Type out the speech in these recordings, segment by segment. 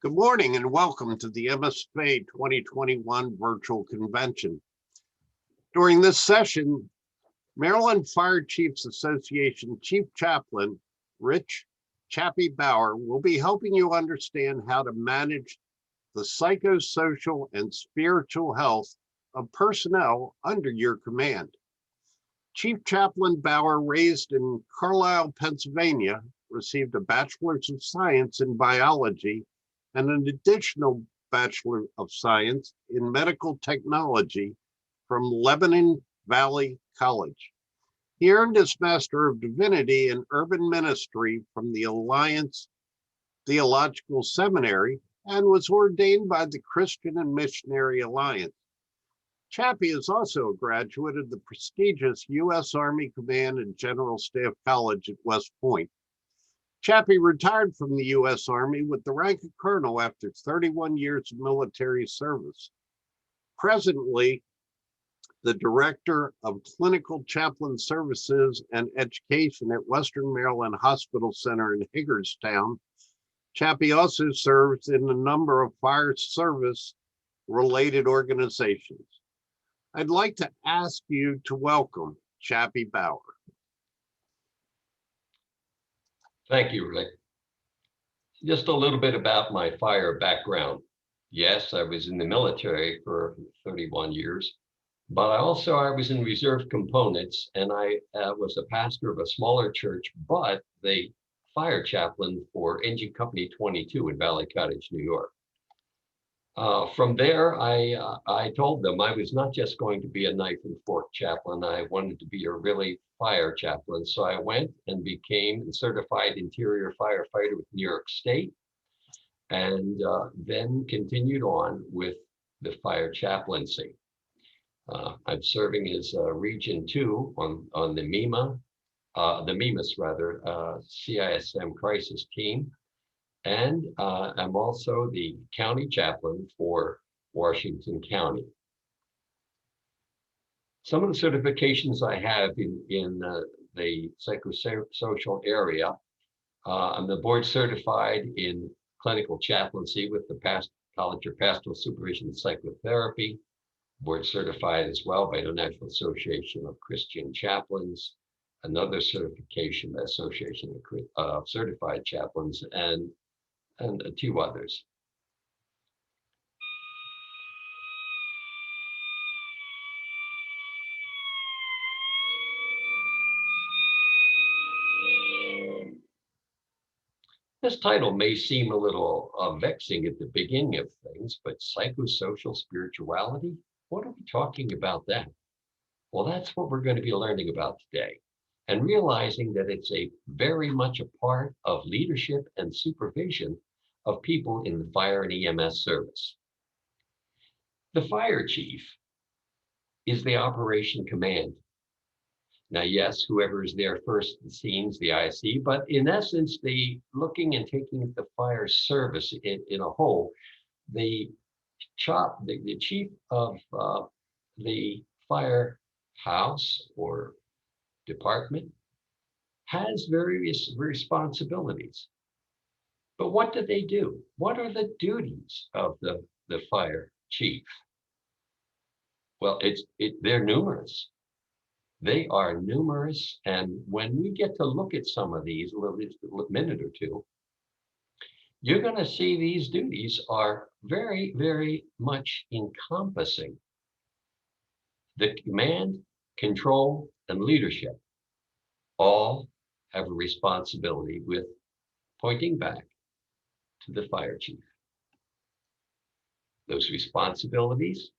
Good morning and welcome to the MSFA 2021 virtual convention. During this session, Maryland Fire Chiefs Association Chief Chaplain Rich Chappie Bauer will be helping you understand how to manage the psychosocial and spiritual health of personnel under your command. Chief Chaplain Bauer, raised in Carlisle, Pennsylvania, received a Bachelor's of Science in Biology and an additional Bachelor of Science in Medical Technology from Lebanon Valley College. He earned his Master of Divinity in Urban Ministry from the Alliance Theological Seminary and was ordained by the Christian and Missionary Alliance. Chappie is also a graduate of the prestigious U.S. Army Command and General Staff College at West Point. Chappie retired from the U.S. Army with the rank of colonel after 31 years of military service. Presently, the Director of Clinical Chaplain Services and Education at Western Maryland Hospital Center in Hagerstown, Chappie also serves in a number of fire service-related organizations. I'd like to ask you to welcome Chappie Bauer. Thank you, Rick. Just a little bit about my fire background. Yes, I was in the military for 31 years, but I was in reserve components, and I was a pastor of a smaller church, but the fire chaplain for Engine Company 22 in Valley Cottage, New York. From there, I told them I was not just going to be a knife and fork chaplain. I wanted to be a really fire chaplain. So I went and became a certified interior firefighter with New York State, and then continued on with the fire chaplaincy. I'm serving as Region 2 on the MEMAS CISM crisis team. And I'm also the county chaplain for Washington County. Some of the certifications I have in the psychosocial area, I'm the board certified in clinical chaplaincy with the College of Pastoral Supervision and Psychotherapy, board certified as well by the National Association of Christian Chaplains, another certification, the Association of Certified Chaplains, and two others. This title may seem a little vexing at the beginning of things, but psychosocial spirituality, what are we talking about that? Well, that's what we're going to be learning about today, and realizing that it's very much a part of leadership and supervision of people in the fire and EMS service. The fire chief is the operation command. Now, yes, whoever is there first at the scenes, the IC, but in essence, the looking and taking the fire service in a whole, the chief of the firehouse or department has various responsibilities. But what do they do? What are the duties of the fire chief? Well, they're numerous. They are numerous, and when we get to look at some of these, a minute or two, you're going to see these duties are very, very much encompassing the command, control, and leadership. All have a responsibility with pointing back to the fire chief. Those responsibilities,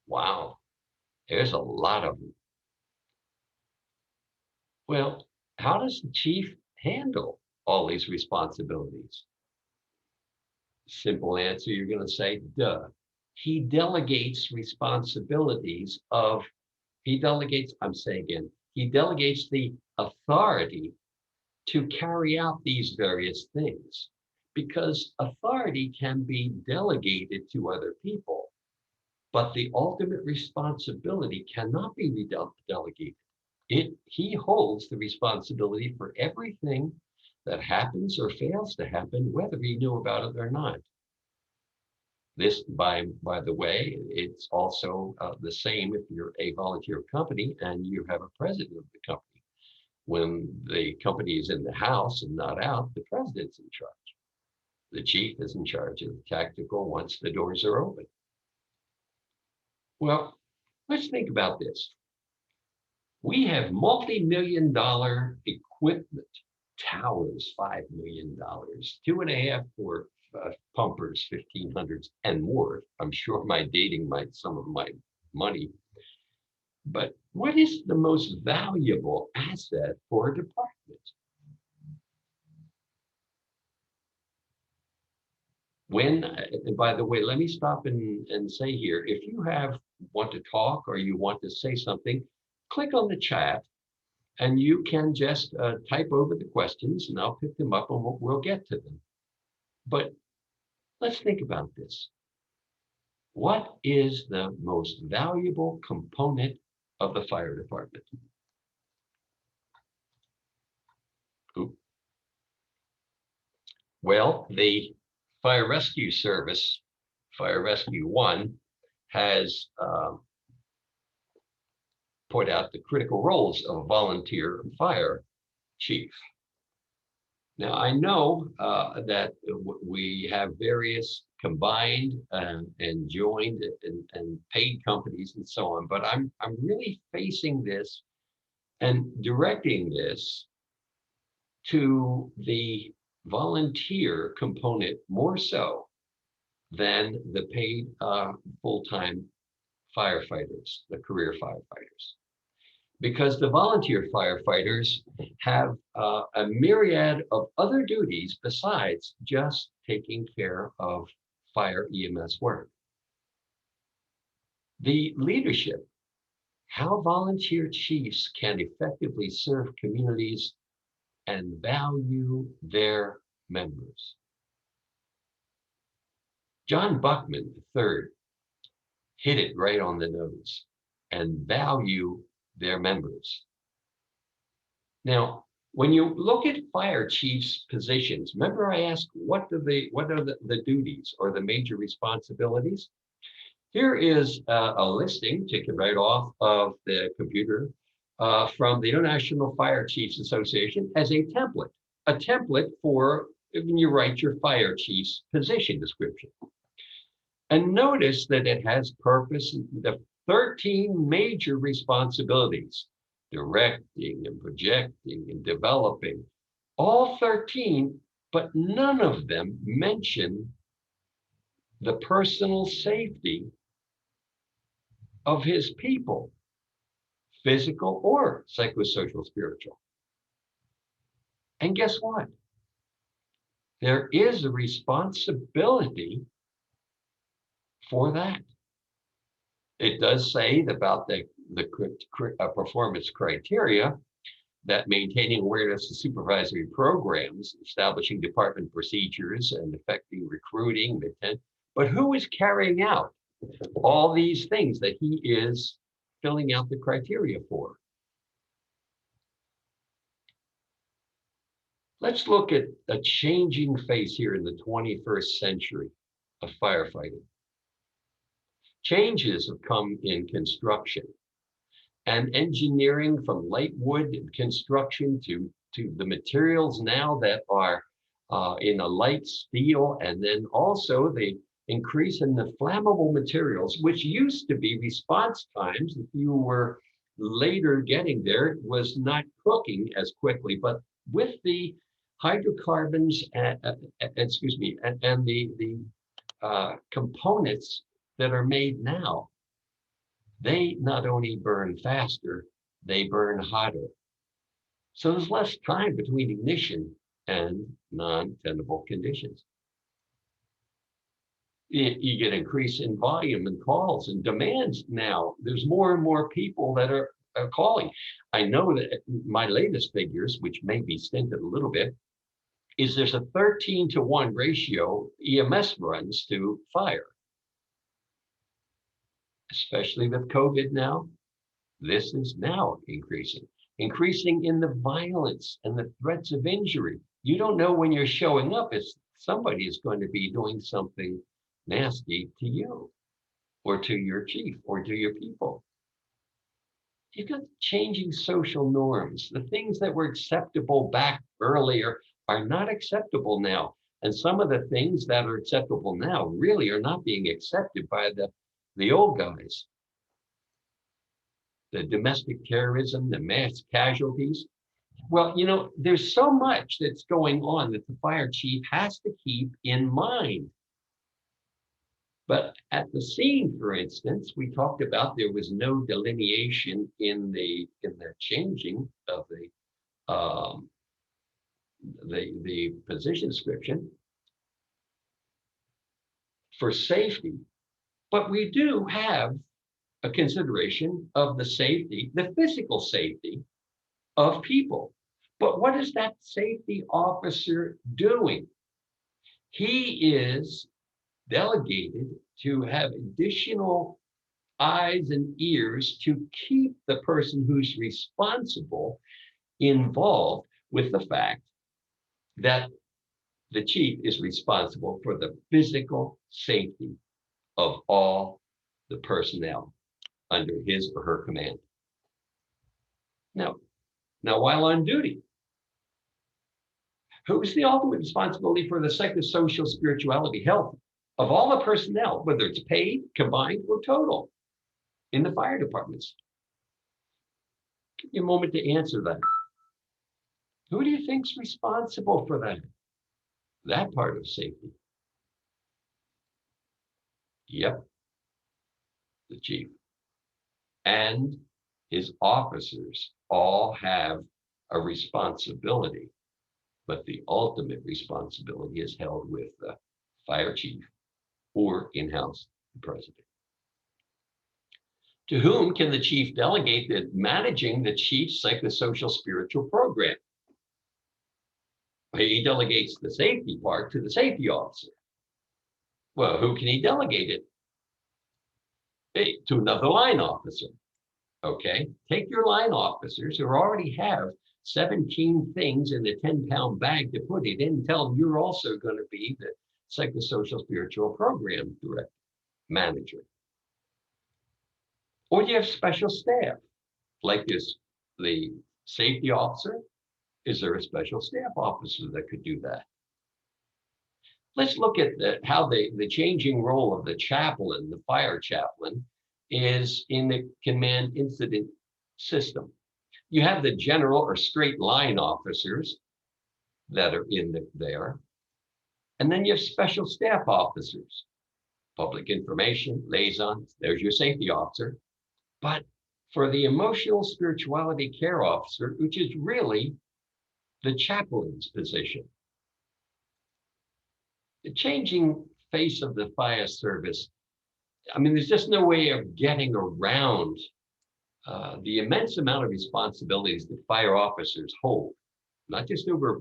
wow, there's a lot of them. Well, how does the chief handle all these responsibilities? Simple answer, you're going to say, duh. He delegates responsibilities he delegates the authority to carry out these various things, because authority can be delegated to other people, but the ultimate responsibility cannot be delegated. He holds the responsibility for everything that happens or fails to happen, whether he knew about it or not. This, by the way, it's also the same if you're a volunteer company and you have a president of the company. When the company is in the house and not out, the president's in charge. The chief is in charge of the tactical once the doors are open. Well, let's think about this. We have multi-million-dollar equipment, towers, $5 million, 2.5 for pumpers, 1,500s and more. I'm sure my dating might some of my money. But what is the most valuable asset for a department? And by the way, let me stop and say here, if you want to talk or you want to say something, click on the chat and you can just type over the questions and I'll pick them up and we'll get to them. But let's think about this. What is the most valuable component of the fire department? Well, the Fire Rescue Service, Fire Rescue 1, has put out the critical roles of a volunteer fire chief. Now, I know that we have various combined and joined and paid companies and so on, but I'm really facing this and directing this to the volunteer component more so than the paid full-time firefighters, the career firefighters. Because the volunteer firefighters have a myriad of other duties besides just taking care of fire EMS work. The leadership, how volunteer chiefs can effectively serve communities and value their members. John Buckman III hit it right on the nose, and value their members. Now, when you look at fire chiefs' positions, remember I asked what are the duties or the major responsibilities? Here is a listing taken right off of the computer from the International Fire Chiefs Association as a template for when you write your fire chief's position description. And notice that it has purpose, the 13 major responsibilities: directing and projecting and developing, all 13, but none of them mention the personal safety of his people, physical or psychosocial, spiritual. And guess what? There is a responsibility for that. It does say about the performance criteria that maintaining awareness of supervisory programs, establishing department procedures, and effective recruiting, but who is carrying out all these things that he is filling out the criteria for? Let's look at a changing face here in the 21st century of firefighting. Changes have come in construction and engineering, from light wood construction to the materials now that are in a light steel, and then also the increase in the flammable materials, which used to be response times. If you were later getting there, it was not cooking as quickly, but with the hydrocarbons and the components that are made now, they not only burn faster, they burn hotter. So there's less time between ignition and non-tenable conditions. You get increase in volume and calls and demands now. There's more and more people that are calling. I know that my latest figures, which may be stinted a little bit, is there's a 13-to-1 ratio EMS runs to fire. Especially with COVID now, this is now increasing in the violence and the threats of injury. You don't know when you're showing up if somebody is going to be doing something nasty to you or to your chief or to your people. You've got changing social norms. The things that were acceptable back earlier are not acceptable now. And some of the things that are acceptable now really are not being accepted by the old guys. The domestic terrorism, the mass casualties. Well, there's so much that's going on that the fire chief has to keep in mind. But at the scene, for instance, we talked about there was no delineation in the changing of the position description for safety. But we do have a consideration of the safety, the physical safety of people. But what is that safety officer doing? He is delegated to have additional eyes and ears to keep the person who's responsible involved with the fact that the chief is responsible for the physical safety of all the personnel under his or her command. Now while on duty, who's the ultimate responsibility for the psychosocial spirituality health of all the personnel, whether it's paid, combined, or total in the fire departments? Give you a moment to answer that. Who do you think's responsible for that part of safety? Yep, the chief. And his officers all have a responsibility, but the ultimate responsibility is held with the fire chief or in-house the president. To whom can the chief delegate the managing the chief's psychosocial spiritual program? He delegates the safety part to the safety officer. Well, who can he delegate it? Hey, to another line officer. Okay, take your line officers who already have 17 things in the 10-pound bag to put it in, and tell them you're also going to be the psychosocial spiritual program director, manager. Or you have special staff, like the safety officer. Is there a special staff officer that could do that? Let's look at how the changing role of the chaplain, the fire chaplain, is in the command incident system. You have the general or straight line officers that are there. And then you have special staff officers, public information, liaisons, there's your safety officer. But for the emotional spirituality care officer, which is really the chaplain's position, the changing face of the fire service, I mean, there's just no way of getting around the immense amount of responsibilities that fire officers hold, not just over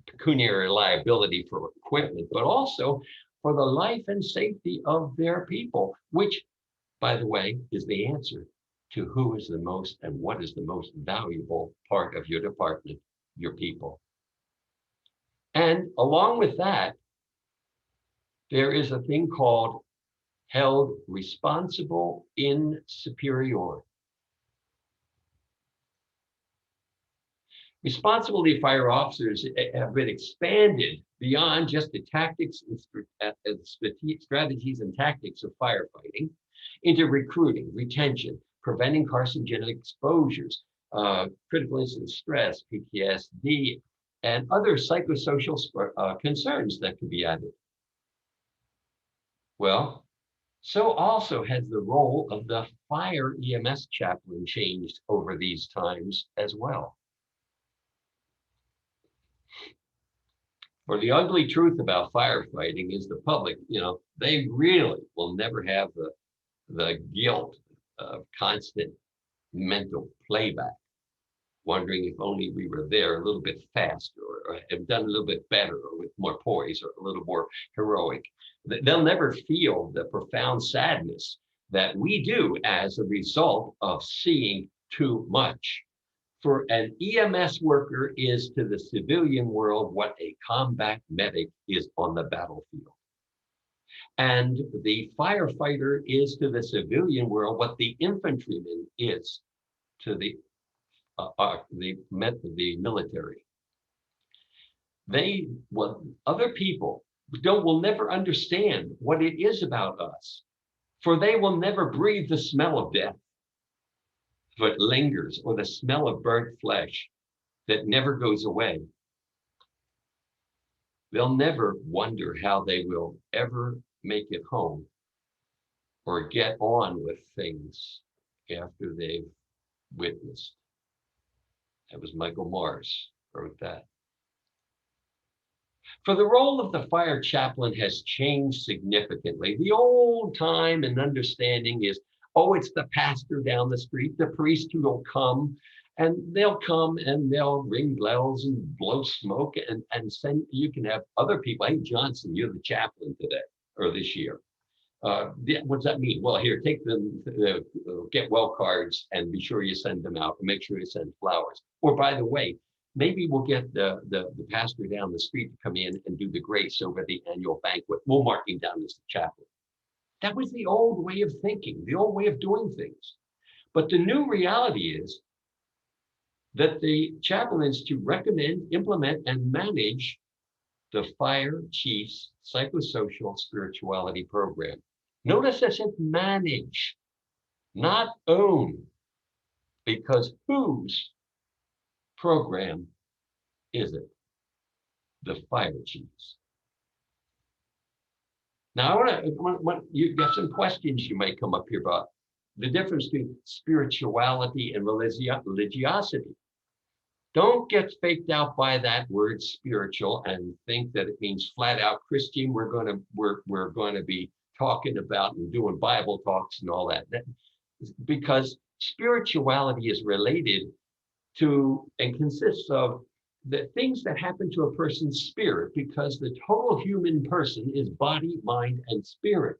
pecuniary liability for equipment, but also for the life and safety of their people, which, by the way, is the answer to who is the most and what is the most valuable part of your department, your people. And along with that, there is a thing called held responsible in superior. Responsibility of fire officers have been expanded beyond just the tactics and strategies and tactics of firefighting into recruiting, retention, preventing carcinogenic exposures, critical incident stress, PTSD, and other psychosocial concerns that could be added. Well, so also has the role of the fire EMS chaplain changed over these times as well. For the ugly truth about firefighting is the public, they really will never have the guilt of constant mental playback, wondering if only we were there a little bit faster or have done a little bit better or with more poise or a little more heroic. They'll never feel the profound sadness that we do as a result of seeing too much. For an EMS worker is to the civilian world what a combat medic is on the battlefield. And the firefighter is to the civilian world what the infantryman is to the military. Other people will never understand what it is about us, for they will never breathe the smell of death that lingers, or the smell of burnt flesh that never goes away. They'll never wonder how they will ever make it home or get on with things after they've witnessed. That was Michael Mars wrote that. For the role of the fire chaplain has changed significantly. The old time and understanding is, oh, it's the pastor down the street, the priest who will come, and they'll come and they'll ring bells and blow smoke and send, you can have other people. Hey, Johnson, you're the chaplain today or this year. What does that mean? Well, here, take the get well cards and be sure you send them out and make sure you send flowers. Or by the way, maybe we'll get the pastor down the street to come in and do the grace over the annual banquet. We'll mark him down as the chaplain. That was the old way of thinking, the old way of doing things. But the new reality is that the chaplain is to recommend, implement, and manage the fire chief's psychosocial spirituality program. Notice I said manage, not own, because whose program is it? The fire chief's. Now, you got some questions you might come up here about the difference between spirituality and religiosity. Don't get faked out by that word spiritual and think that it means flat out Christian. We're going to be talking about and doing Bible talks and all that. Because spirituality is related to and consists of the things that happen to a person's spirit, because the total human person is body, mind, and spirit.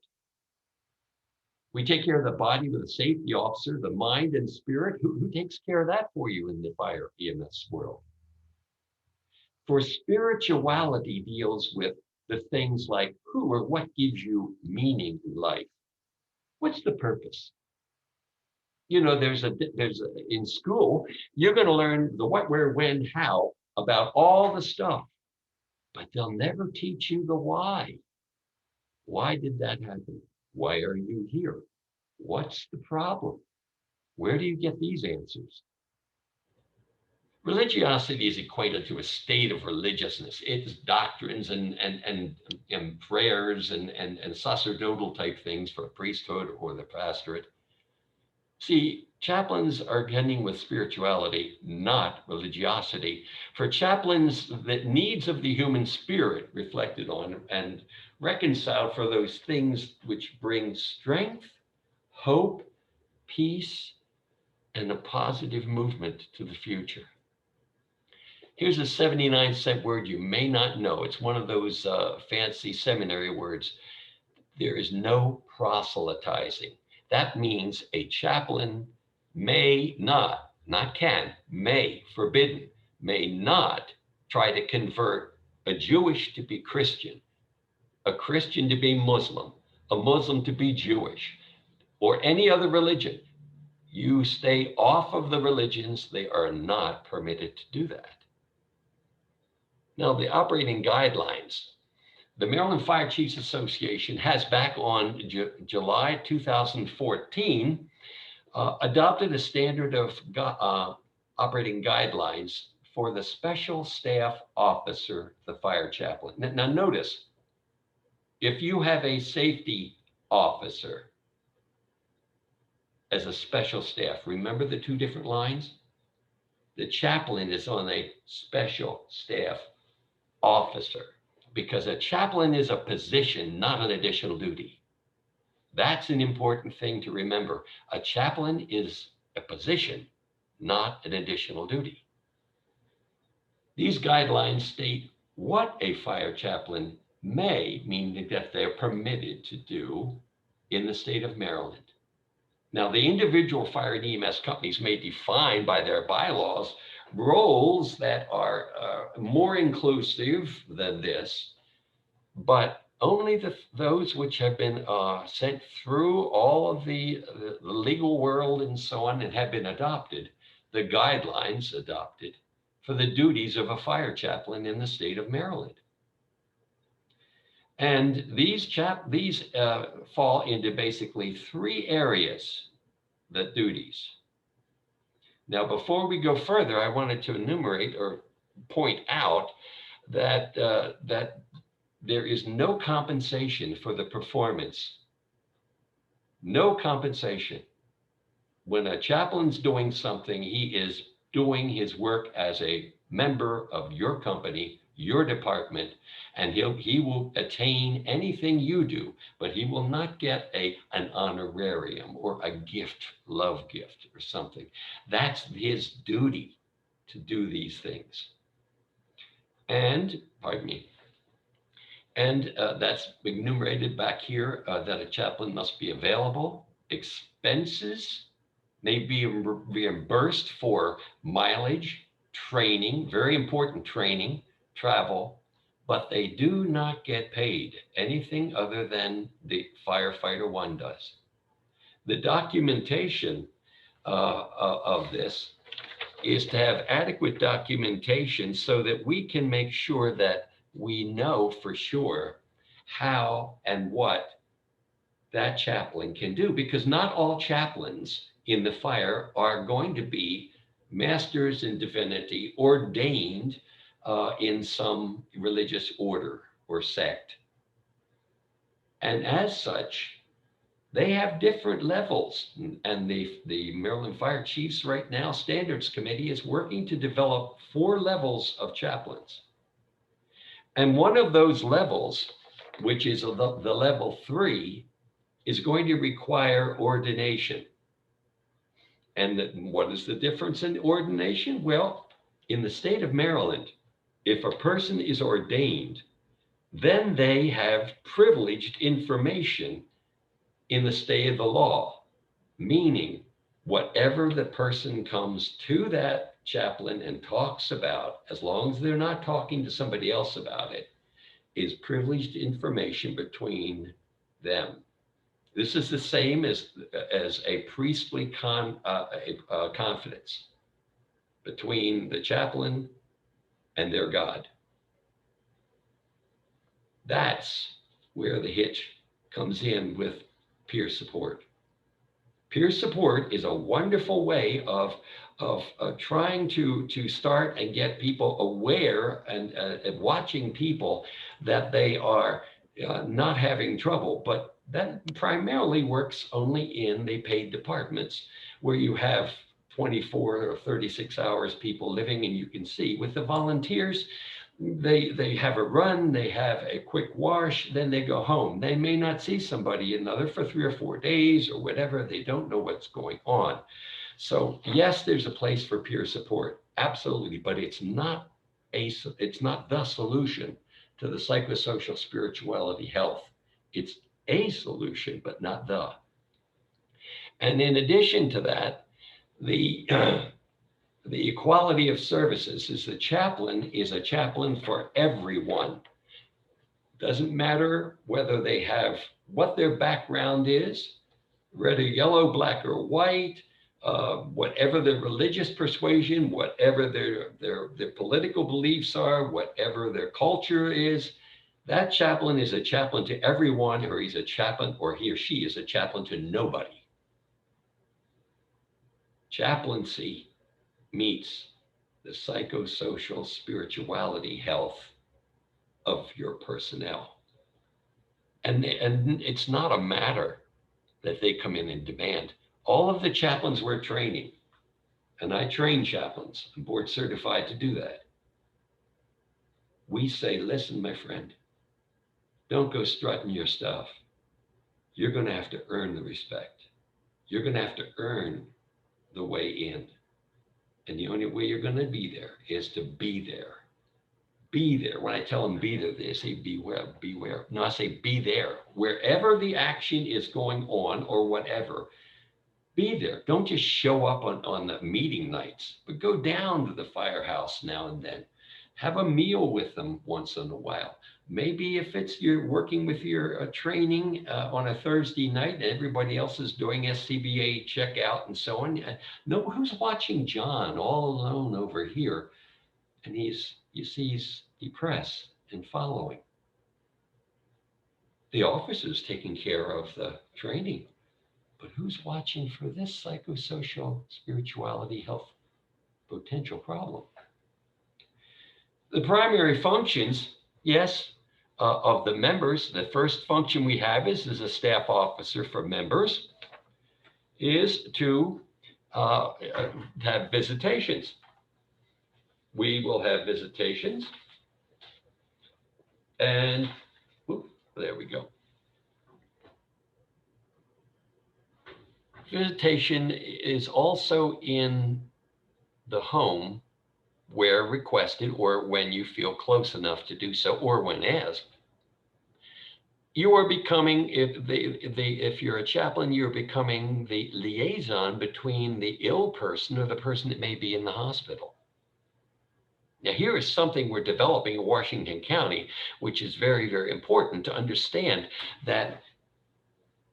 We take care of the body with a safety officer, the mind and spirit. Who takes care of that for you in the fire EMS world? For spirituality deals with the things like who or what gives you meaning in life. What's the purpose? You know, in school, you're going to learn the what, where, when, how about all the stuff, but they'll never teach you the why. Why did that happen? Why are you here? What's the problem? Where do you get these answers? Religiosity is equated to a state of religiousness. It's doctrines and prayers and sacerdotal type things for priesthood or the pastorate. See, chaplains are getting with spirituality, not religiosity. For chaplains, the needs of the human spirit reflected on and reconciled for those things which bring strength, hope, peace, and a positive movement to the future. Here's a 79-cent word you may not know. It's one of those fancy seminary words. There is no proselytizing. That means a chaplain may not can, may, forbidden, may not try to convert a Jewish to be Christian, a Christian to be Muslim, a Muslim to be Jewish, or any other religion. You stay off of the religions. They are not permitted to do that. Now, the operating guidelines. The Maryland Fire Chiefs Association has, back on July 2014, adopted a standard of operating guidelines for the special staff officer, the fire chaplain. Now notice, if you have a safety officer as a special staff, remember the two different lines? The chaplain is on a special staff officer, because a chaplain is a position, not an additional duty. That's an important thing to remember. A chaplain is a position, not an additional duty. These guidelines state what a fire chaplain may, meaning that they're permitted to do in the state of Maryland. Now, the individual fire and EMS companies may define by their bylaws roles that are more inclusive than this, but Only those which have been sent through all of the legal world and so on and have been adopted, the guidelines adopted for the duties of a fire chaplain in the state of Maryland. And these fall into basically three areas, the duties. Now, before we go further, I wanted to enumerate or point out that there is no compensation for the performance. No compensation. When a chaplain's doing something, he is doing his work as a member of your company, your department, and he will attain anything you do, but he will not get an honorarium or a gift, love gift or something. That's his duty to do these things. And, pardon me, and that's enumerated back here that a chaplain must be available. Expenses may be reimbursed for mileage, training, very important training, travel, but they do not get paid anything other than the firefighter one does. The documentation of this is to have adequate documentation so that we can make sure that we know for sure how and what that chaplain can do, because not all chaplains in the fire are going to be masters in divinity ordained in some religious order or sect. And as such, they have different levels. And the Maryland Fire Chiefs right now Standards Committee is working to develop 4 levels of chaplains. And one of those levels, which is the level 3, is going to require ordination. And what is the difference in ordination? Well, in the state of Maryland, if a person is ordained, then they have privileged information in the state of the law, meaning whatever the person comes to that chaplain and talks about, as long as they're not talking to somebody else about it, is privileged information between them. This is the same as a priestly confidence between the chaplain and their God. That's where the hitch comes in with peer support. Peer support is a wonderful way of trying to start and get people aware and watching people that they are not having trouble, but that primarily works only in the paid departments where you have 24 or 36 hours people living, and you can see. With the volunteers, they have a run, they have a quick wash, then they go home. They may not see somebody another for 3 or 4 days or whatever. They don't know what's going on. So yes, there's a place for peer support, absolutely, but it's not the solution to the psychosocial spirituality health. It's a solution, but not the. And in addition to that, the equality of services is the chaplain is a chaplain for everyone. Doesn't matter whether they have what their background is, red or yellow, black or white, whatever their religious persuasion, whatever their political beliefs are, whatever their culture is. That chaplain is a chaplain to everyone, or he's a chaplain, or he or she is a chaplain to nobody. Chaplaincy meets the psychosocial spirituality health of your personnel. And it's not a matter that they come in and demand. All of the chaplains we're training, and I train chaplains, I'm board certified to do that. We say, listen, my friend, don't go strutting your stuff. You're going to have to earn the respect. You're going to have to earn the way in. And the only way you're going to be there is to be there. Be there. When I tell them be there, they say beware, beware. No, I say be there. Wherever the action is going on or whatever, be there. Don't just show up on the meeting nights, but go down to the firehouse now and then. Have a meal with them once in a while. Maybe if it's you're working with your training on a Thursday night and everybody else is doing SCBA checkout and so on. No, who's watching John all alone over here? And you see he's depressed and following. The officer's taking care of the training, but who's watching for this psychosocial spirituality health potential problem? The primary functions, yes, of the members, the first function we have is as a staff officer for members, is to have visitations. We will have visitations. And there we go. Visitation is also in the home where requested or when you feel close enough to do so or when asked. You are becoming, if you're a chaplain, you're becoming the liaison between the ill person or the person that may be in the hospital. Now, here is something we're developing in Washington County, which is very, very important to understand that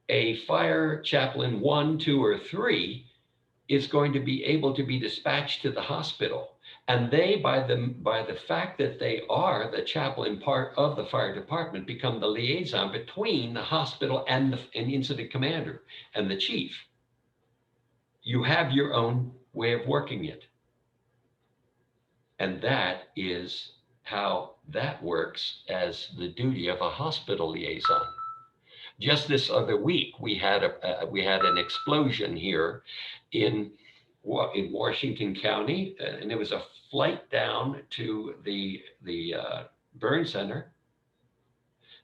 a fire chaplain 1, 2, or 3 is going to be able to be dispatched to the hospital. And they, by the fact that they are the chaplain part of the fire department, become the liaison between the hospital and the incident commander and the chief. You have your own way of working it. And that is how that works as the duty of a hospital liaison. Just this other week, we had an explosion here in Washington County, and there was a flight down to the burn center.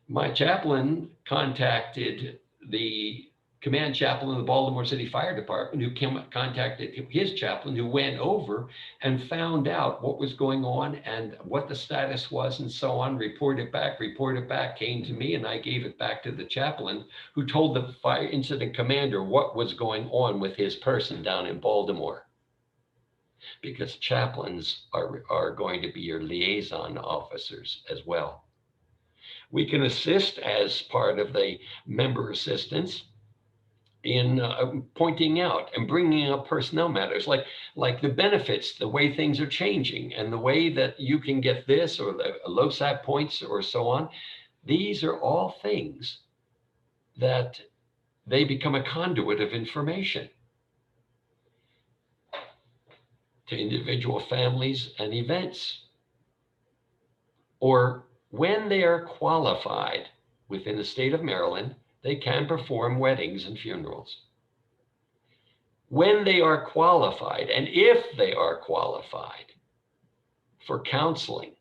My chaplain contacted the command chaplain of the Baltimore City Fire Department, who contacted his chaplain, who went over and found out what was going on and what the status was and so on, reported back, came to me, and I gave it back to the chaplain, who told the fire incident commander what was going on with his person down in Baltimore. Because chaplains are going to be your liaison officers as well. We can assist as part of the member assistance in pointing out and bringing up personnel matters like the benefits, the way things are changing, and the way that you can get this or the LoSAP points or so on. These are all things that they become a conduit of information to individual families and events. Or when they are qualified within the state of Maryland, they can perform weddings and funerals. When they are qualified, and if they are qualified for counseling,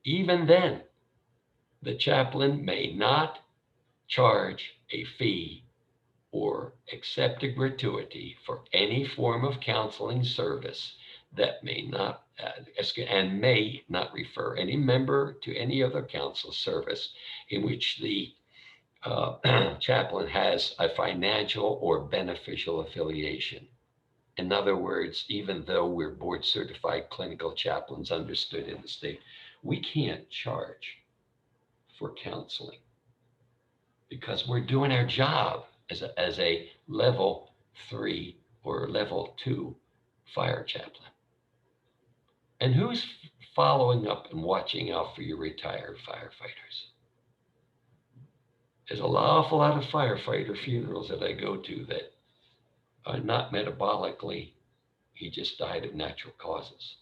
even then, the chaplain may not charge a fee or accept a gratuity for any form of counseling service that may not refer any member to any other counsel service in which the chaplain has a financial or beneficial affiliation. In other words, even though we're board certified clinical chaplains understood in the state, we can't charge for counseling because we're doing our job as a level 3 or level 2 fire chaplain. And who's following up and watching out for your retired firefighters? There's an awful lot of firefighter funerals that I go to that are not metabolically, he just died of natural causes.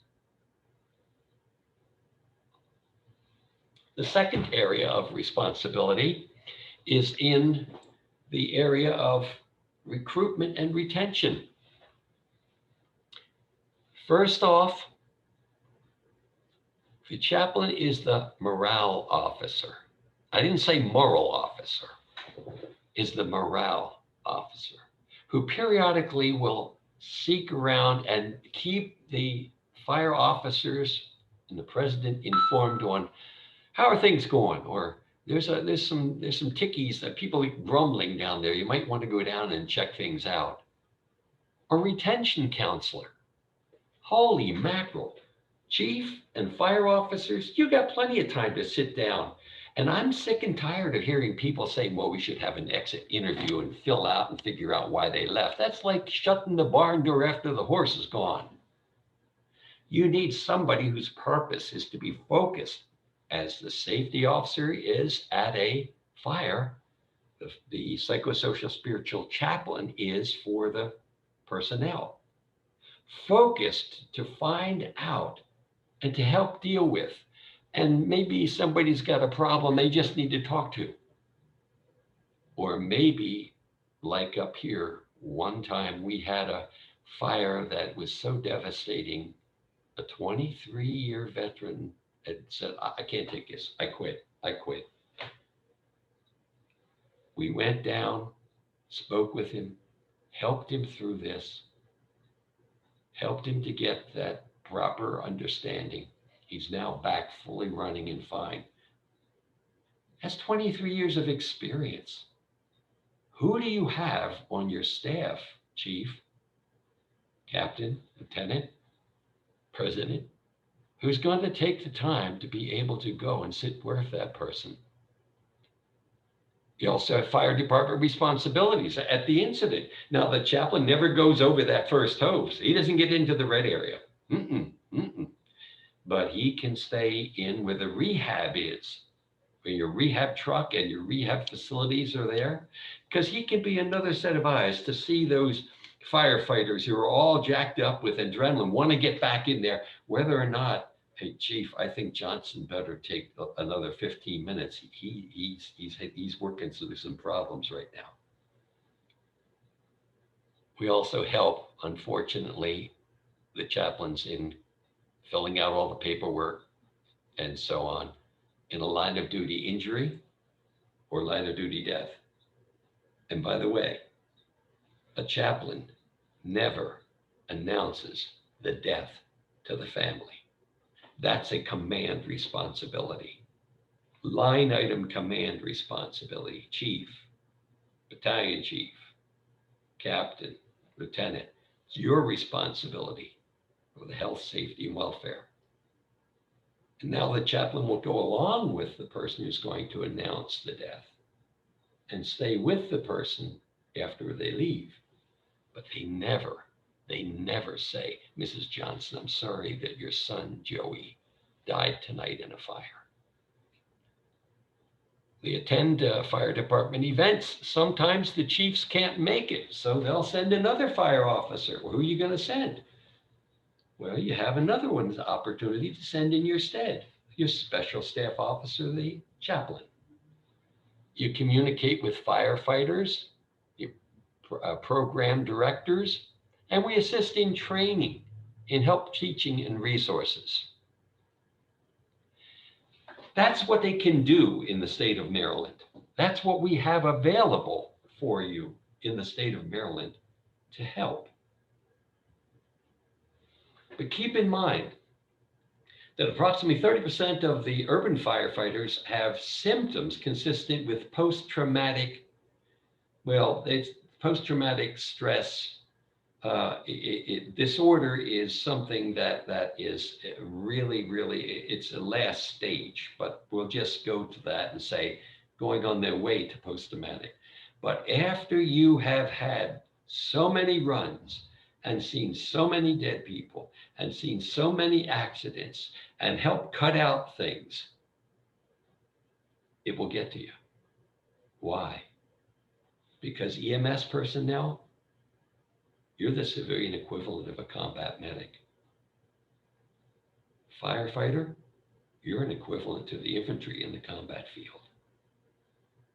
The second area of responsibility is in the area of recruitment and retention. First off, the chaplain is the morale officer. I didn't say moral officer, is the morale officer who periodically will seek around and keep the fire officers and the president informed on how are things going, or there's some tickies that people are grumbling down there. You might want to go down and check things out. A retention counselor. Holy mackerel. Chief and fire officers, you got plenty of time to sit down. And I'm sick and tired of hearing people say, well, we should have an exit interview and fill out and figure out why they left. That's like shutting the barn door after the horse is gone. You need somebody whose purpose is to be focused, as the safety officer is at a fire. The psychosocial spiritual chaplain is for the personnel, focused to find out and to help deal with. And maybe somebody's got a problem they just need to talk to. Or maybe, like up here, one time we had a fire that was so devastating. A 23-year veteran had said, I can't take this. I quit. We went down, spoke with him, helped him through this, helped him to get that proper understanding. He's now back fully running and fine. Has 23 years of experience. Who do you have on your staff, Chief, Captain, Lieutenant, President, who's going to take the time to be able to go and sit with that person? You also have fire department responsibilities at the incident. Now, the chaplain never goes over that first hose. He doesn't get into the red area. But he can stay in where the rehab is, where your rehab truck and your rehab facilities are there, because he can be another set of eyes to see those firefighters who are all jacked up with adrenaline, want to get back in there, whether or not, hey, Chief, I think Johnson better take another 15 minutes. He's working through some problems right now. We also help, unfortunately, the chaplains in filling out all the paperwork and so on in a line of duty injury or line of duty death. And by the way, a chaplain never announces the death to the family. That's a command responsibility. Line item command responsibility. Chief, battalion chief, captain, lieutenant. It's your responsibility for the health, safety, and welfare. And now the chaplain will go along with the person who's going to announce the death and stay with the person after they leave. But they never say, Mrs. Johnson, I'm sorry that your son, Joey, died tonight in a fire. They attend fire department events. Sometimes the chiefs can't make it, so they'll send another fire officer. Well, who are you going to send? Well, you have another one's opportunity to send in your stead, your special staff officer, the chaplain. You communicate with firefighters, your program directors, and we assist in training, in help teaching and resources. That's what they can do in the state of Maryland. That's what we have available for you in the state of Maryland to help. But keep in mind that approximately 30% of the urban firefighters have symptoms consistent with post-traumatic stress disorder is something that is really, it's a last stage, but we'll just go to that and say going on their way to post-traumatic. But after you have had so many runs and seen so many dead people and seen so many accidents and helped cut out things, it will get to you. Why? Because EMS personnel, you're the civilian equivalent of a combat medic. Firefighter, you're an equivalent to the infantry in the combat field.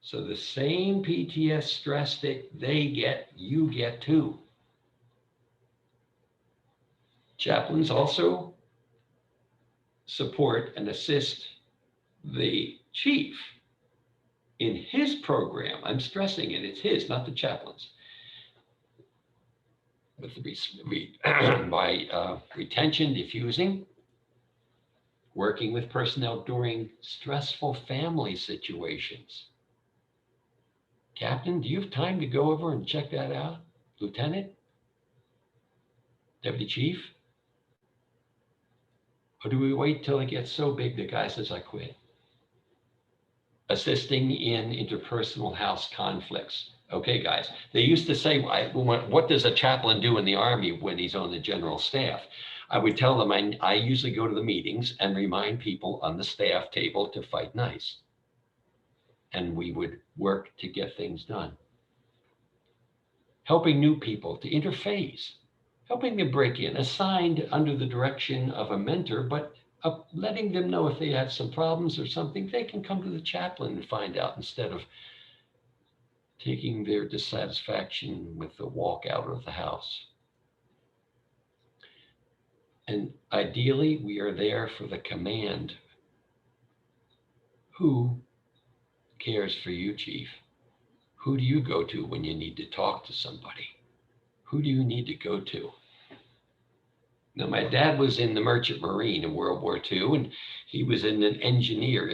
So the same PTS stress that they get, you get too. Chaplains also support and assist the chief in his program. I'm stressing it, it's his, not the chaplain's. With by retention diffusing, working with personnel during stressful family situations. Captain, do you have time to go over and check that out? Lieutenant? Deputy Chief? Or do we wait till it gets so big the guy says, I quit? Assisting in interpersonal house conflicts. Okay, guys, they used to say, what does a chaplain do in the Army when he's on the general staff? I would tell them I usually go to the meetings and remind people on the staff table to fight nice. And we would work to get things done. Helping new people to interface, helping them break in, assigned under the direction of a mentor, but letting them know if they have some problems or something, they can come to the chaplain and find out instead of taking their dissatisfaction with the walk out of the house. And ideally, we are there for the command. Who cares for you, Chief? Who do you go to when you need to talk to somebody? Who do you need to go to? Now, my dad was in the Merchant Marine in World War II, and he was an engineer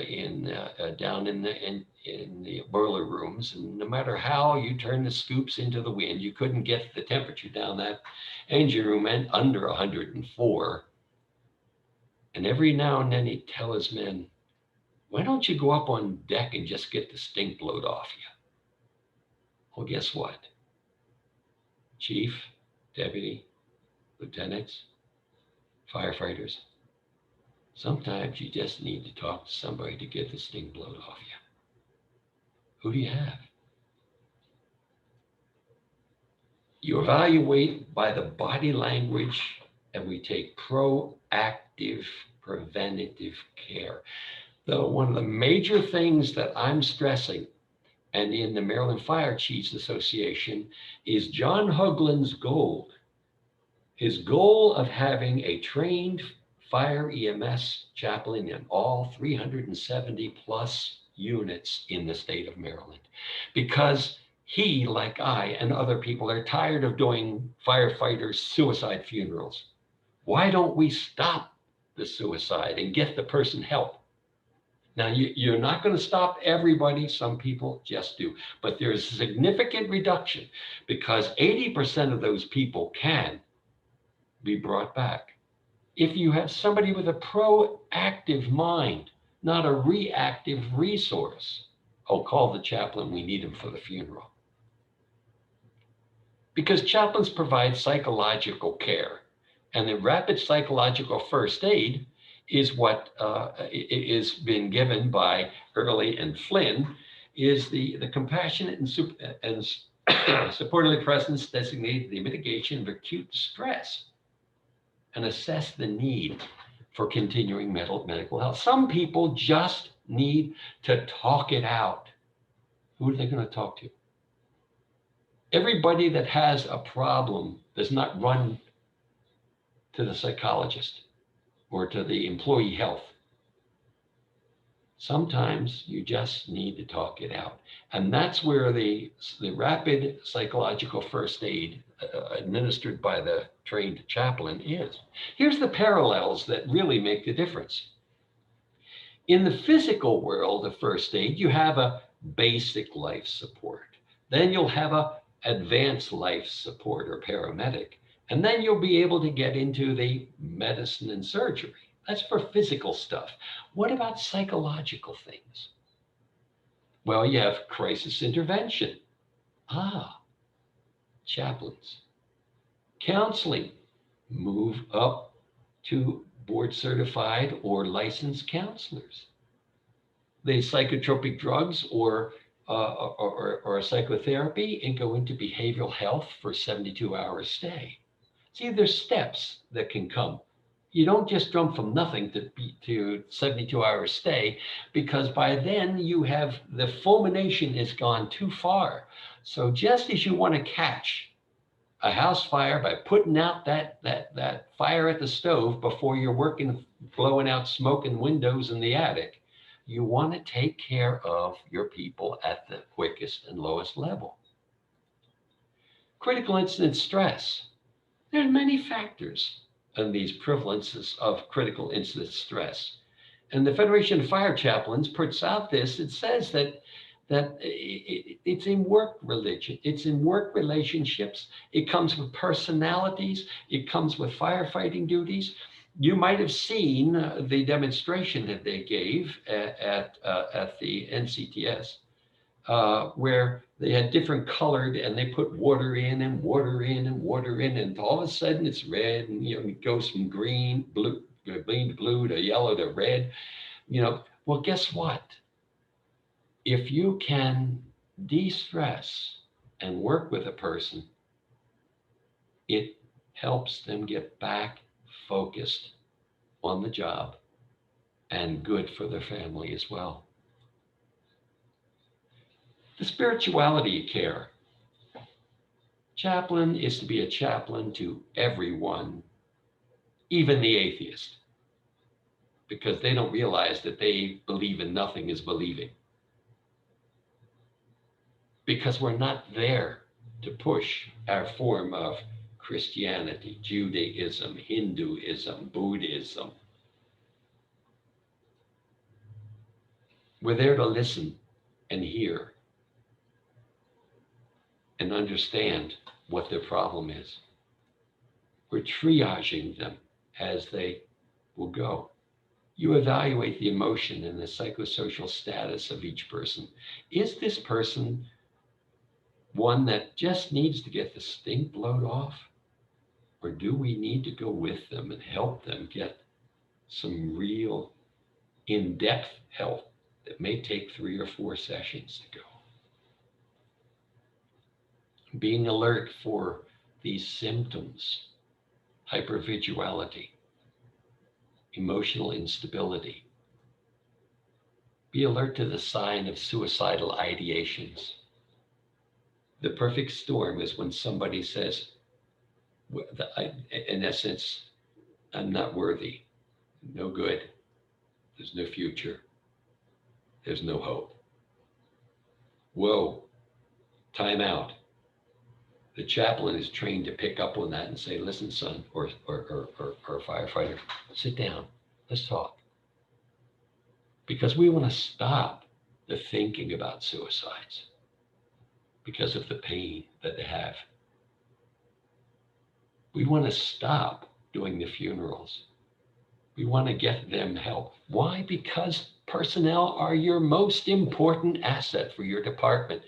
down in the boiler rooms. And no matter how you turn the scoops into the wind, you couldn't get the temperature down that engine room and under 104. And every now and then he'd tell his men, why don't you go up on deck and just get the stink blowed off you? Well, guess what? Chief, deputy, lieutenants, firefighters, sometimes you just need to talk to somebody to get the stink blowed off you. Who do you have? You evaluate by the body language, and we take proactive preventative care. Though one of the major things that I'm stressing, and in the Maryland Fire Chiefs Association, is John Hoagland's goal. His goal of having a trained fire EMS chaplain in all 370 plus units in the state of Maryland, because he, like I and other people, are tired of doing firefighters' suicide funerals. Why don't we stop the suicide and get the person help? Now, you're not going to stop everybody. Some people just do, but there's a significant reduction because 80% of those people can be brought back. If you have somebody with a proactive mind, not a reactive resource, oh, call the chaplain, we need him for the funeral. Because chaplains provide psychological care, and the rapid psychological first aid is what is been given by Early and Flynn, is the compassionate and supportive presence designated the mitigation of acute stress and assess the need for continuing medical health. Some people just need to talk it out. Who are they going to talk to? Everybody that has a problem does not run to the psychologist or to the employee health. Sometimes you just need to talk it out. And that's where the rapid psychological first aid administered by the trained chaplain is. Here's the parallels that really make the difference. In the physical world of first aid, you have a basic life support. Then you'll have a advanced life support or paramedic. And then you'll be able to get into the medicine and surgery. That's for physical stuff. What about psychological things? Well, you have crisis intervention. Chaplains. Counseling. Move up to board certified or licensed counselors. The psychotropic drugs or psychotherapy and go into behavioral health for 72-hour stay. See, there's steps that can come. You don't just jump from nothing to 72-hour stay, because by then you have the fulmination has gone too far. So just as you want to catch a house fire by putting out that fire at the stove before you're working, blowing out smoke in windows in the attic, you want to take care of your people at the quickest and lowest level. Critical incident stress. There are many factors in these prevalences of critical incident stress. And the Federation of Fire Chaplains puts out this. It says that it's in work religion, it's in work relationships, it comes with personalities, it comes with firefighting duties. You might have seen the demonstration that they gave at the NCTS, where they had different colored, and they put water in and water in and water in, and all of a sudden it's red, and it goes from green, green to blue to yellow to red. Well, guess what? If you can de-stress and work with a person, it helps them get back focused on the job and good for their family as well. The spirituality care. Chaplain is to be a chaplain to everyone, even the atheist, because they don't realize that they believe in nothing is believing. Because we're not there to push our form of Christianity, Judaism, Hinduism, Buddhism. We're there to listen and hear and understand what their problem is. We're triaging them as they will go. You evaluate the emotion and the psychosocial status of each person. Is this person one that just needs to get the stink blowed off? Or do we need to go with them and help them get some real in-depth help that may take 3 or 4 sessions to go? Being alert for these symptoms: hypervigility, emotional instability. Be alert to the sign of suicidal ideations. The perfect storm is when somebody says, in essence, I'm not worthy, no good, there's no future, there's no hope. Whoa, time out. The chaplain is trained to pick up on that and say, listen, son, or firefighter, sit down, let's talk. Because we want to stop the thinking about suicides because of the pain that they have. We want to stop doing the funerals. We want to get them help. Why? Because personnel are your most important asset for your department.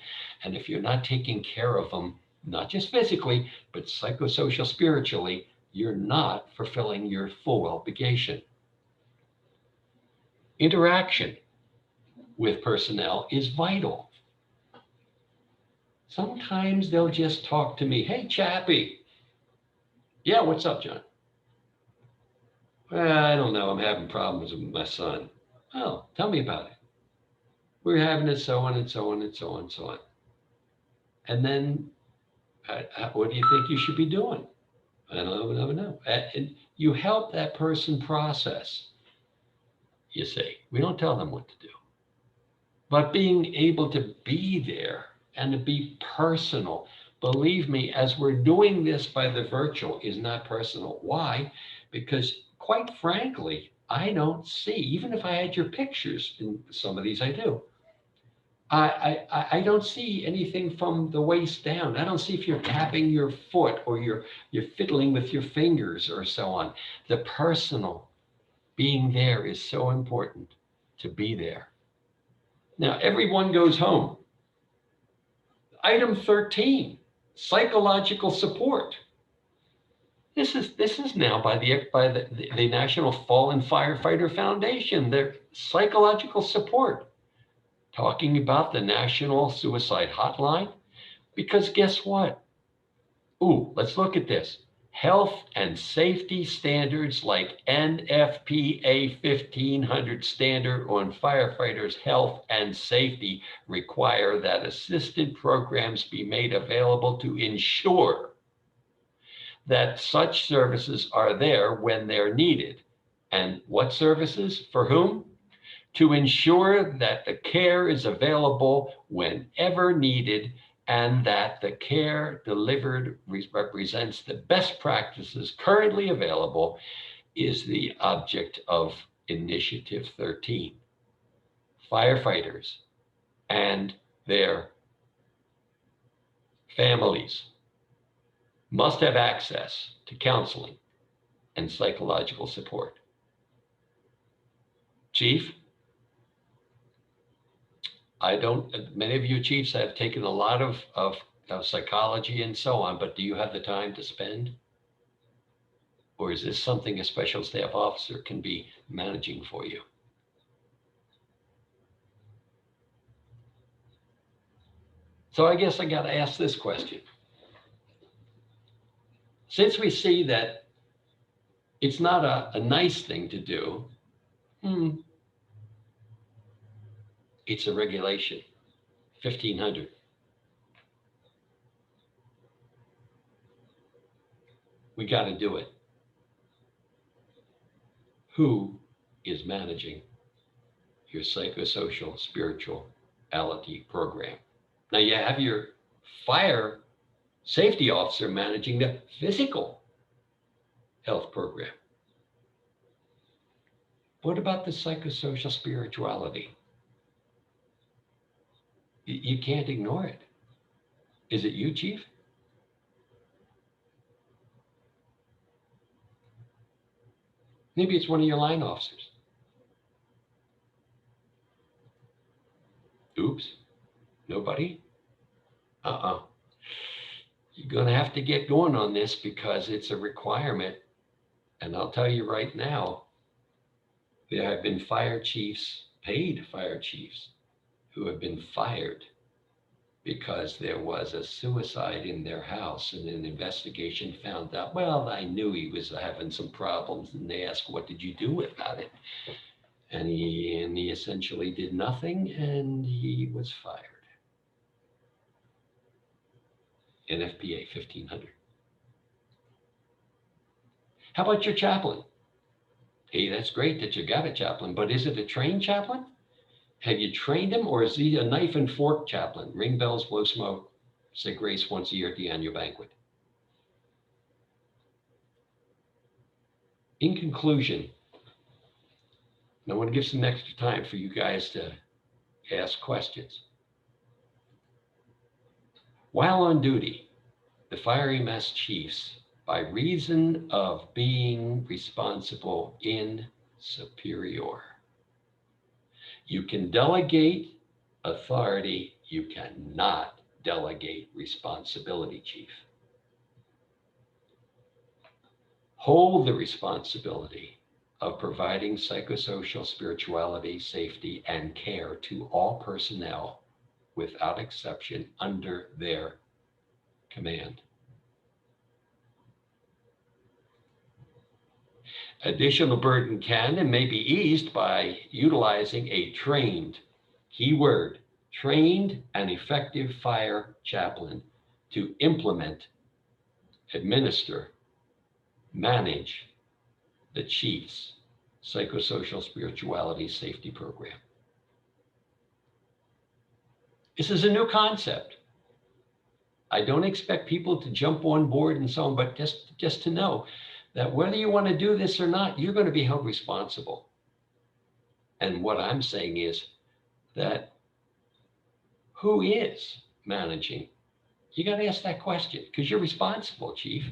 And if you're not taking care of them, not just physically, but psychosocial, spiritually, you're not fulfilling your full obligation. Interaction with personnel is vital. Sometimes they'll just talk to me, hey, Chappie. Yeah, what's up, John? Well, I don't know, I'm having problems with my son. Oh, tell me about it. We're having it so on and so on and so on and so on. And then, what do you think you should be doing? I don't know. And you help that person process, you see. We don't tell them what to do. But being able to be there and to be personal, believe me, as we're doing this by the virtual, is not personal. Why? Because quite frankly, I don't see, even if I had your pictures, in some of these I do, I don't see anything from the waist down. I don't see if you're tapping your foot or you're fiddling with your fingers or so on. The personal being there is so important, to be there. Now, everyone goes home. Item 13, psychological support. This is now by the National Fallen Firefighter Foundation, their psychological support, talking about the National Suicide Hotline, because guess what? Ooh, let's look at this. Health and safety standards like NFPA 1500 standard on firefighters' health and safety require that assisted programs be made available to ensure that such services are there when they're needed. And what services? For whom? To ensure that the care is available whenever needed and that the care delivered represents the best practices currently available is the object of Initiative 13. Firefighters and their families must have access to counseling, and psychological support. Chief, many of you chiefs have taken a lot of psychology and so on, but do you have the time to spend? Or is this something a special staff officer can be managing for you? So I guess I got to ask this question. Since we see that it's not a nice thing to do, it's a regulation, 1500. We got to do it. Who is managing your psychosocial spirituality program? Now you have your fire safety officer managing the physical health program. What about the psychosocial spirituality? You can't ignore it. Is it you, Chief? Maybe it's one of your line officers. Oops, nobody? You're going to have to get going on this because it's a requirement. And I'll tell you right now, there have been fire chiefs, paid fire chiefs, who have been fired because there was a suicide in their house and an investigation found out, well, I knew he was having some problems, and they asked, what did you do about it? And he essentially did nothing, and he was fired. NFPA 1500. How about your chaplain? Hey, that's great that you got a chaplain, but is it a trained chaplain? Have you trained him, or is he a knife and fork chaplain? Ring bells, blow smoke, say grace once a year at the annual banquet. In conclusion, I want to give some extra time for you guys to ask questions. While on duty, the fire EMS chiefs, by reason of being responsible in superior, you can delegate authority, you cannot delegate responsibility, Chief. Hold the responsibility of providing psychosocial spirituality, safety, and care to all personnel without exception under their command. Additional burden can and may be eased by utilizing a trained, keyword, trained and effective fire chaplain to implement, administer, manage the chief's psychosocial spirituality safety program. This is a new concept. I don't expect people to jump on board and so on, but just to know that whether you want to do this or not, you're going to be held responsible. And what I'm saying is that who is managing? You got to ask that question because you're responsible, Chief.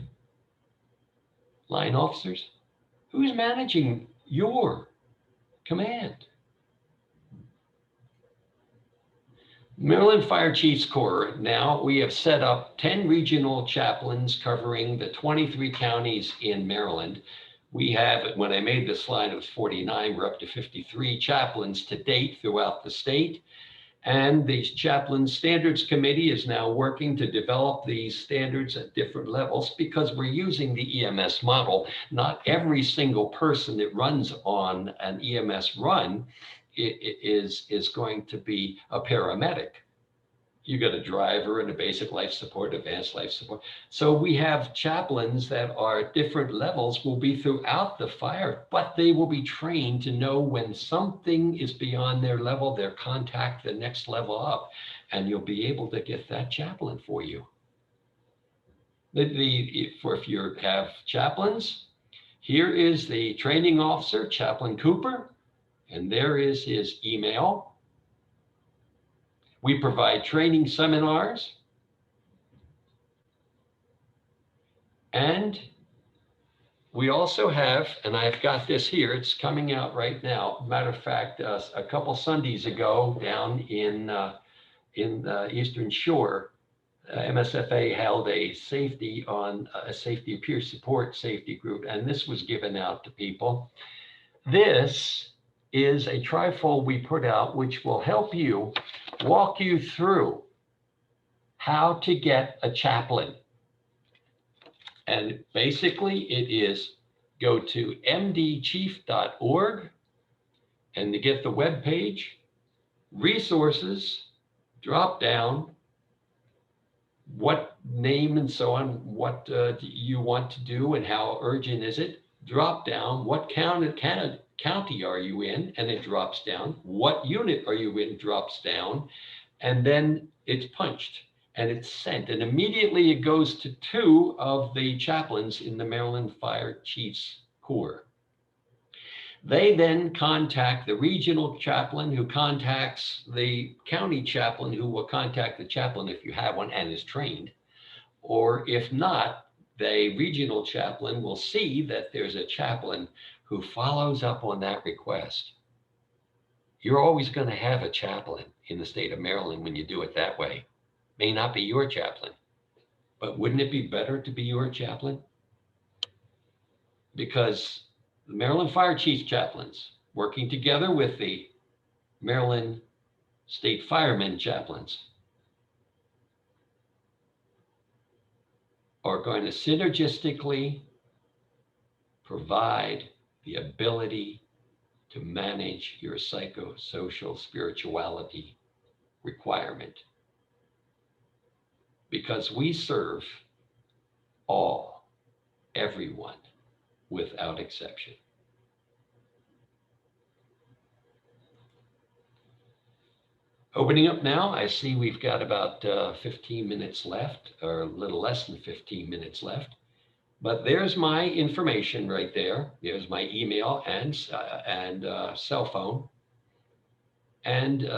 Line officers, who's managing your command? Maryland Fire Chiefs Corps, now we have set up 10 regional chaplains covering the 23 counties in Maryland. We have, when I made this slide, it was 49, we're up to 53 chaplains to date throughout the state. And the Chaplain Standards Committee is now working to develop these standards at different levels because we're using the EMS model. Not every single person that runs on an EMS run is going to be a paramedic. You got a driver and a basic life support, advanced life support. So we have chaplains that are at different levels, will be throughout the fire, but they will be trained to know when something is beyond their level, their contact the next level up, and you'll be able to get that chaplain for you. If you have chaplains, here is the training officer, Chaplain Cooper, and there is his email. We provide training seminars and we also have, and I've got this here, it's coming out right now. Matter of fact, a couple Sundays ago down in the Eastern Shore, MSFA held a safety peer support safety group, and this was given out to people. This is a trifold we put out, which will help you walk you through how to get a chaplain. And basically it is go to mdchief.org and to get the web page, resources, drop down, what name and so on, what you want to do and how urgent is it, drop down, what county are you in, and it drops down, what unit are you in, drops down, and then it's punched and it's sent, and immediately it goes to 2 of the chaplains in the Maryland Fire Chiefs Corps. They then contact the regional chaplain, who contacts the county chaplain, who will contact the chaplain if you have one and is trained. Or if not, the regional chaplain will see that there's a chaplain who follows up on that request. You're always going to have a chaplain in the state of Maryland when you do it that way. May not be your chaplain, but wouldn't it be better to be your chaplain? Because the Maryland Fire Chiefs chaplains, working together with the Maryland State Firemen chaplains, are going to synergistically provide the ability to manage your psychosocial spirituality requirement. Because we serve all, everyone, without exception. Opening up now, I see we've got about 15 minutes left, or a little less than 15 minutes left. But there's my information right there. There's my email and cell phone. And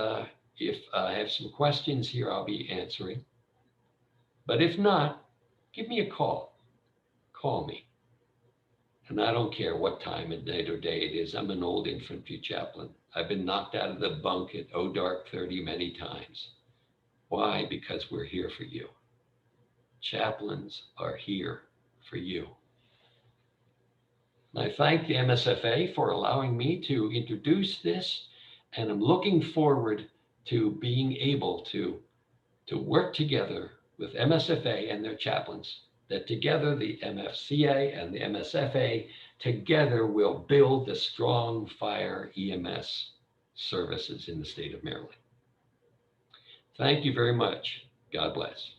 if I have some questions here, I'll be answering. But if not, give me a call. Call me. And I don't care what time of night or day it is. I'm an old infantry chaplain. I've been knocked out of the bunk at dark 30 many times. Why? Because we're here for you. Chaplains are here for you. And I thank the MSFA for allowing me to introduce this, and I'm looking forward to being able to work together with MSFA and their chaplains, that together the MFCA and the MSFA together will build the strong fire EMS services in the state of Maryland. Thank you very much. God bless.